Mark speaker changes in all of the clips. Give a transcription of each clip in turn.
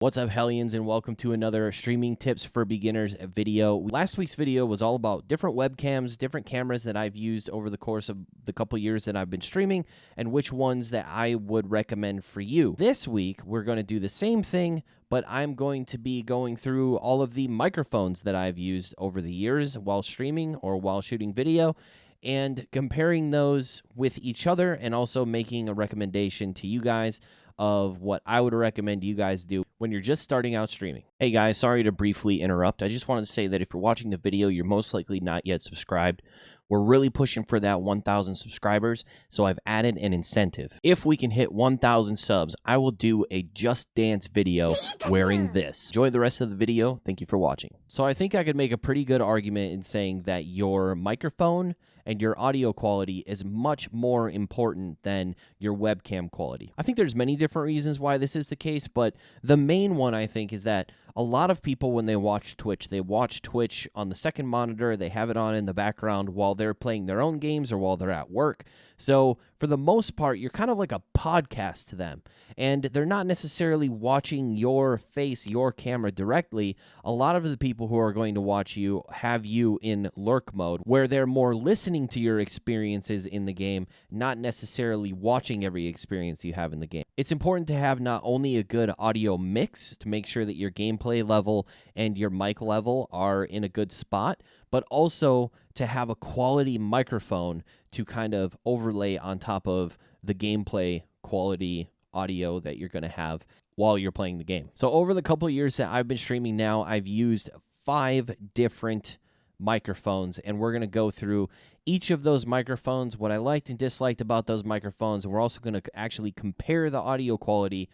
Speaker 1: What's up, Hellions, and welcome to another Streaming Tips for Beginners video. Last week's video was all about different webcams, different cameras that I've used over the course of the couple years that I've been streaming, and which ones that I would recommend for you. This week, we're going to do the same thing, but I'm going to be going through all of the microphones that I've used over the years while streaming or while shooting video, and comparing those with each other, and also making a recommendation to you guys of what I would recommend you guys do when you're just starting out streaming. Hey guys, sorry to briefly interrupt. I just wanted to say that if you're watching the video, you're most likely not yet subscribed. We're really pushing for that 1,000 subscribers, so I've added an incentive. If we can hit 1,000 subs, I will do a Just Dance video wearing this. Enjoy the rest of the video. Thank you for watching. So I think I could make a pretty good argument in saying that your microphone and your audio quality is much more important than your webcam quality. I think there's many different reasons why this is the case, but the main one, I think, is that a lot of people, when they watch Twitch on the second monitor. They have it on in the background while they're playing their own games or while they're at work. So for the most part, you're kind of like a podcast to them, and they're not necessarily watching your face, your camera directly. A lot of the people who are going to watch you have you in lurk mode, where they're more listening to your experiences in the game, not necessarily watching every experience you have in the game. It's important to have not only a good audio mix to make sure that your gameplay level and your mic level are in a good spot, but also to have a quality microphone to kind of overlay on top of the gameplay quality audio that you're going to have while you're playing the game. So over the couple of years that I've been streaming now, I've used 5 different microphones, and we're going to go through each of those microphones, what I liked and disliked about those microphones, and we're also going to actually compare the audio quality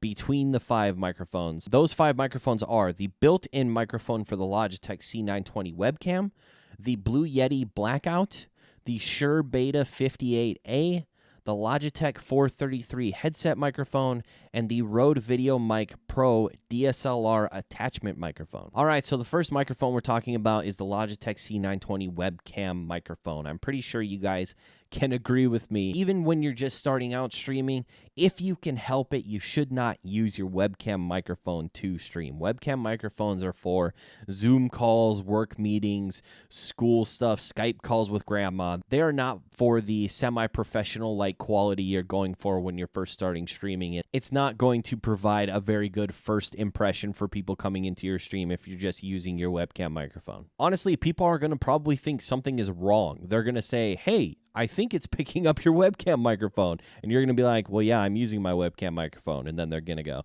Speaker 1: between the 5 microphones. Those 5 microphones are the built-in microphone for the Logitech C920 webcam, the Blue Yeti Blackout, the SHURE Beta 58A, the Logitech 433 headset microphone, and the Rode VideoMic Pro DSLR attachment microphone. All right, so the first microphone we're talking about is the Logitech C920 webcam microphone. I'm pretty sure you guys can agree with me. Even when you're just starting out streaming, if you can help it, you should not use your webcam microphone to stream. Webcam microphones are for Zoom calls, work meetings, school stuff, Skype calls with grandma. They are not for the semi-professional like quality you're going for when you're first starting streaming. It's not going to provide a very good first impression for people coming into your stream if you're just using your webcam microphone. Honestly, people are going to probably think something is wrong. They're going to say, hey, I think it's picking up your webcam microphone. And you're going to be like, well, yeah, I'm using my webcam microphone. And then they're going to go,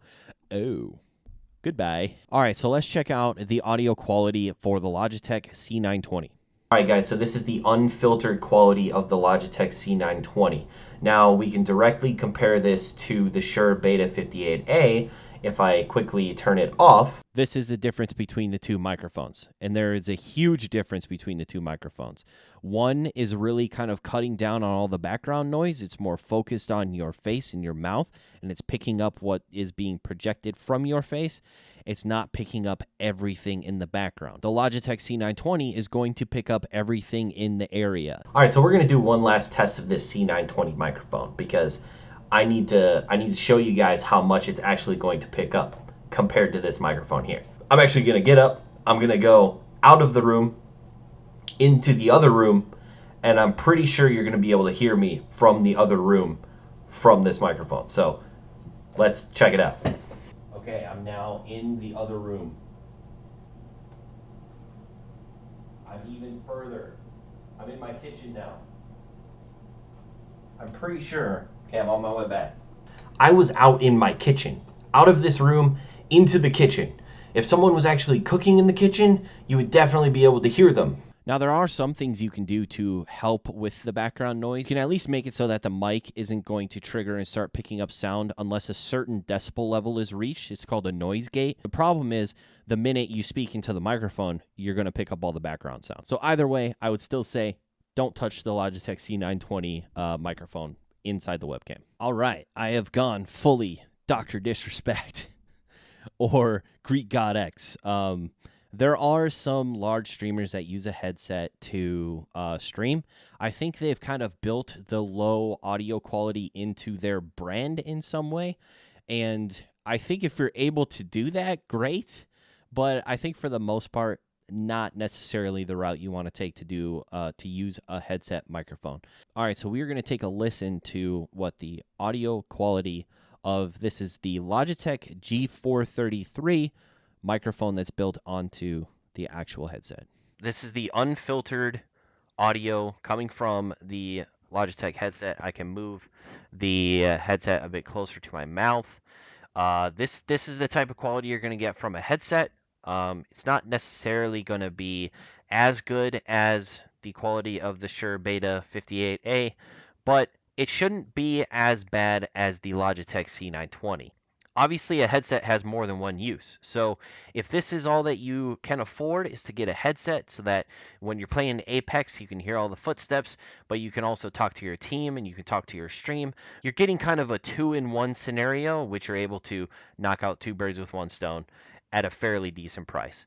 Speaker 1: oh, goodbye. All right, so let's check out the audio quality for the Logitech C920. All right, guys, so this is the unfiltered quality of the Logitech C920. Now, we can directly compare this to the SHURE Beta 58A. If I quickly turn it off, this is the difference between the 2 microphones. And there is a huge difference between the 2 microphones. One is really kind of cutting down on all the background noise. It's more focused on your face and your mouth, and it's picking up what is being projected from your face. It's not picking up everything in the background. The Logitech C920 is going to pick up everything in the area. All right, so we're going to do one last test of this C920 microphone, because I need to show you guys how much it's actually going to pick up compared to this microphone here. I'm actually going to get up, I'm going to go out of the room, into the other room, and I'm pretty sure you're going to be able to hear me from the other room from this microphone. So let's check it out. Okay, I'm now in the other room. I'm even further. I'm in my kitchen now. I'm pretty sure. Okay, I'm on my way back. I was out in my kitchen, out of this room into the kitchen. If someone was actually cooking in the kitchen, you would definitely be able to hear them. Now, there are some things you can do to help with the background noise. You can at least make it so that the mic isn't going to trigger and start picking up sound unless a certain decibel level is reached. It's called a noise gate. The problem is the minute you speak into the microphone, you're going to pick up all the background sound. So either way, I would still say don't touch the Logitech C920 microphone inside the webcam. All right, I have gone fully Dr. Disrespect or Greek God X. There are some large streamers that use a headset to stream. I think they've kind of built the low audio quality into their brand in some way. And I think if you're able to do that, great. But I think for the most part, not necessarily the route you want to take to do to use a headset microphone. All right, so we are going to take a listen to what the audio quality of this is the Logitech G433 microphone that's built onto the actual headset. This is the unfiltered audio coming from the Logitech headset. I can move the headset a bit closer to my mouth. This is the type of quality you're going to get from a headset. It's not necessarily going to be as good as the quality of the Shure Beta 58A, but it shouldn't be as bad as the Logitech C920. Obviously, a headset has more than one use. So if this is all that you can afford is to get a headset so that when you're playing Apex, you can hear all the footsteps, but you can also talk to your team and you can talk to your stream, you're getting kind of a 2-in-1 scenario, which you're able to knock out two birds with one stone at a fairly decent price.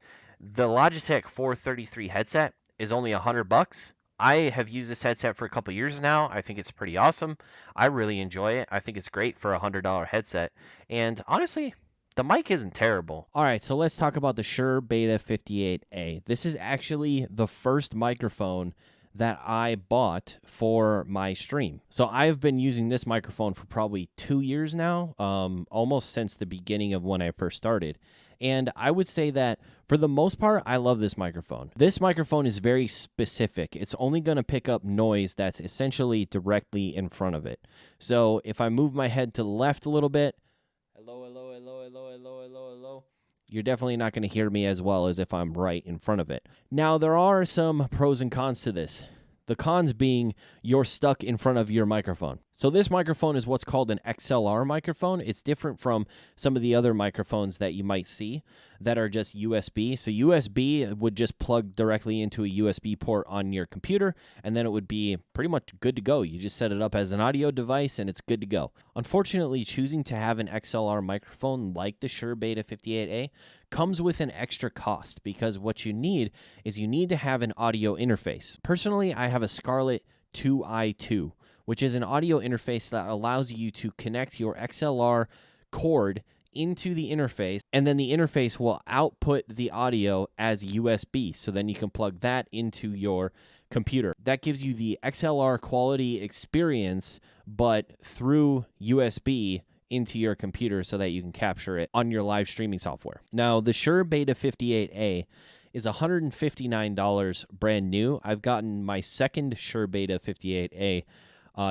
Speaker 1: The Logitech 433 headset is only $100. I have used this headset for a couple years now. I think it's pretty awesome. I really enjoy it. I think it's great for a $100 headset. And honestly, the mic isn't terrible. All right, so let's talk about the Shure Beta 58A. This is actually the first microphone that I bought for my stream. So I've been using this microphone for probably 2 years now, almost since the beginning of when I first started. And I would say that for the most part, I love this microphone. This microphone is very specific. It's only going to pick up noise that's essentially directly in front of it. So if I move my head to the left a little bit, hello, hello, hello, hello, hello, hello, hello, you're definitely not going to hear me as well as if I'm right in front of it. Now, there are some pros and cons to this. The cons being you're stuck in front of your microphone. So this microphone is what's called an XLR microphone. It's different from some of the other microphones that you might see that are just USB. So USB would just plug directly into a USB port on your computer, and then it would be pretty much good to go. You just set it up as an audio device, and it's good to go. Unfortunately, choosing to have an XLR microphone like the Shure Beta 58A comes with an extra cost because what you need is you need to have an audio interface. Personally, I have a Scarlett 2i2, which is an audio interface that allows you to connect your XLR cord into the interface, and then the interface will output the audio as USB. So then you can plug that into your computer. That gives you the XLR quality experience, but through USB into your computer so that you can capture it on your live streaming software. Now, the Shure Beta 58A is $159 brand new. I've gotten my second Shure Beta 58A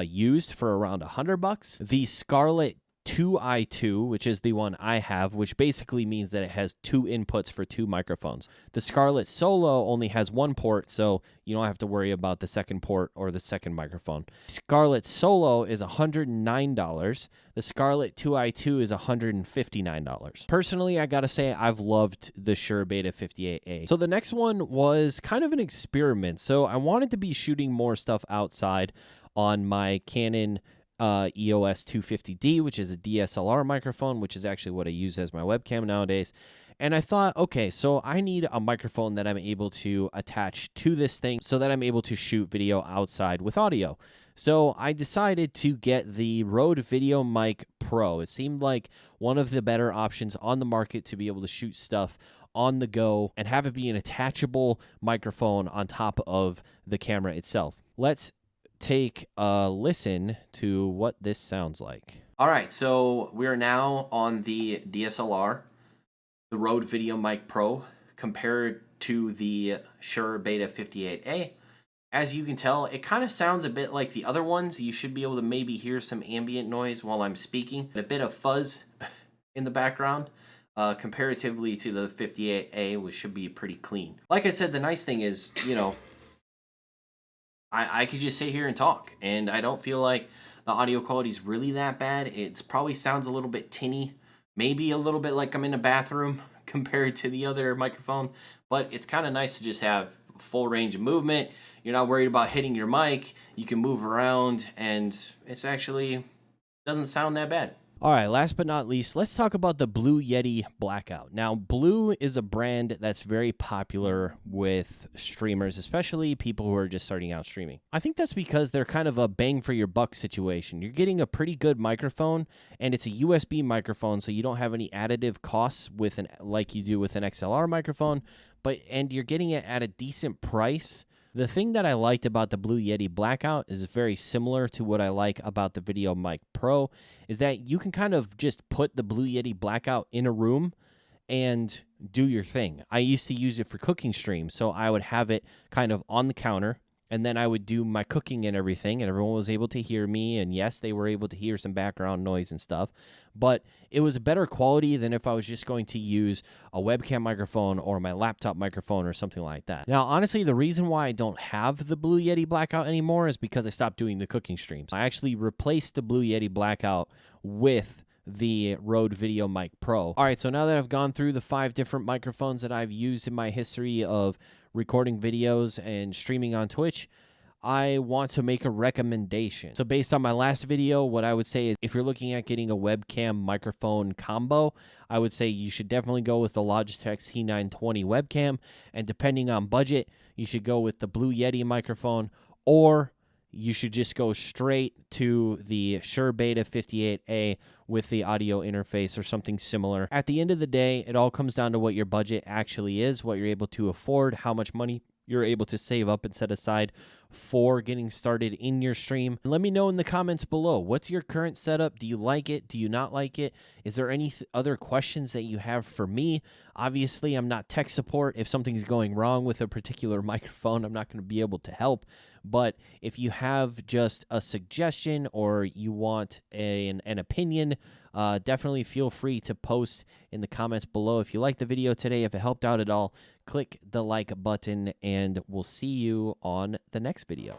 Speaker 1: used for around $100. The Scarlett 2i2, which is the one I have, which basically means that it has two inputs for two microphones. The Scarlett Solo only has one port, so you don't have to worry about the second port or the second microphone. Scarlett Solo is $109. The Scarlett 2i2 is $159. Personally, I gotta say, I've loved the Shure Beta 58A. So the next one was kind of an experiment. So I wanted to be shooting more stuff outside on my Canon EOS 250D, which is a DSLR microphone, which is actually what I use as my webcam nowadays. And I thought, okay, so I need a microphone that I'm able to attach to this thing so that I'm able to shoot video outside with audio. So I decided to get the Rode VideoMic Pro. It seemed like one of the better options on the market to be able to shoot stuff on the go and have it be an attachable microphone on top of the camera itself. Let's take a listen to what this sounds like. All right, so we're now on the DSLR, the Rode VideoMic Pro, compared to the Shure Beta 58A. As you can tell, it kind of sounds a bit like the other ones. You should be able to maybe hear some ambient noise while I'm speaking, a bit of fuzz in the background, comparatively to the 58A, which should be pretty clean. Like I said, the nice thing is, you know, I could just sit here and talk, and I don't feel like the audio quality is really that bad. It probably sounds a little bit tinny, maybe a little bit like I'm in a bathroom compared to the other microphone, but it's kind of nice to just have full range of movement. You're not worried about hitting your mic. You can move around, and it's actually doesn't sound that bad. All right, last but not least, let's talk about the Blue Yeti Blackout. Now, Blue is a brand that's very popular with streamers, especially people who are just starting out streaming. I think that's because they're kind of a bang for your buck situation. You're getting a pretty good microphone, and it's a USB microphone, so you don't have any additive costs with like you do with an XLR microphone, and you're getting it at a decent price. The thing that I liked about the Blue Yeti Blackout is very similar to what I like about the VideoMic Pro, is that you can kind of just put the Blue Yeti Blackout in a room and do your thing. I used to use it for cooking streams, so I would have it kind of on the counter, and then I would do my cooking and everything, and everyone was able to hear me, and yes, they were able to hear some background noise and stuff, but it was a better quality than if I was just going to use a webcam microphone or my laptop microphone or something like that. Now, honestly, the reason why I don't have the Blue Yeti Blackout anymore is because I stopped doing the cooking streams. I actually replaced the Blue Yeti Blackout with the Rode VideoMic Pro. All right, so now that I've gone through the 5 different microphones that I've used in my history of recording videos and streaming on Twitch, I want to make a recommendation. So based on my last video, what I would say is if you're looking at getting a webcam microphone combo, I would say you should definitely go with the Logitech C920 webcam, and depending on budget, you should go with the Blue Yeti microphone, or you should just go straight to the SHURE Beta 58A with the audio interface or something similar. At the end of the day, it all comes down to what your budget actually is, what you're able to afford, how much money you're able to save up and set aside for getting started in your stream. Let me know in the comments below. What's your current setup? Do you like it? Do you not like it? Is there any other questions that you have for me? Obviously, I'm not tech support. If something's going wrong with a particular microphone, I'm not going to be able to help. But if you have just a suggestion or you want an opinion, definitely feel free to post in the comments below. If you liked the video today, if it helped out at all, click the like button, and we'll see you on the next video.